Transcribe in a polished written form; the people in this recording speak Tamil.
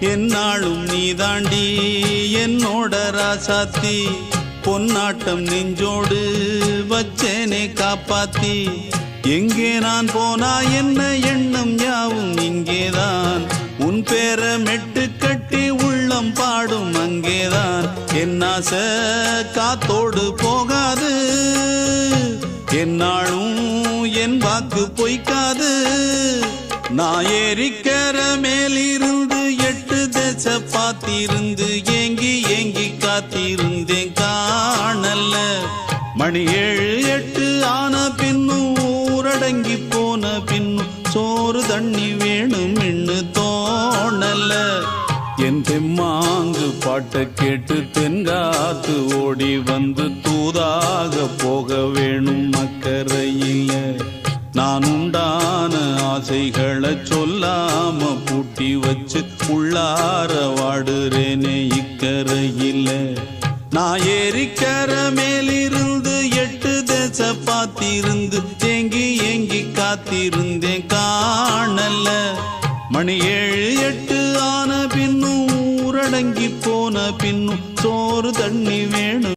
என்னாலும் நீதாண்டி என்னோட ராசாத்தி பொன்னாட்டம் நெஞ்சோடு வச்சேனே காப்பாத்தி எங்கே நான் போனா என்ன எண்ணம் யாவும் இங்கேதான் உன் பேர மெட்டு கட்டி உள்ளம் பாடும் அங்கேதான் என் ஆசை காத்தோடு போகாது என்னாலும் என் வாக்கு பொய்க்காது நான் ஏறிக்கிற மேலிருந்து 8 தேச பார்த்திருந்து ஏங்கி ஏங்கி காத்திருந்தேன் காணல மணி 7 8 ஆன பின்னும் ஊரடங்கி போன பின்னும் சோறு தண்ணி வேணும் இன்னு தோணல என் தெம்மாங்கு பாட்டை கேட்டு தென்காத்து ஓடி வந்து தூதாக போக வேணும் அக்கறையில நான் உண்டான ஆசைகளை சொல்லாம பூட்டி வச்சு உள்ளார வாடுறேனே இக்கரையில நான் ஏறிக்கிற மேலிருந்து 8 தேச பார்த்திருந்து ஏங்கி ஏங்கி காத்திருந்தேன் காணல மணி 7 8 ஆன பின்னும் ஊரடங்கி போன பின்னும் சோறு தண்ணி வேணும்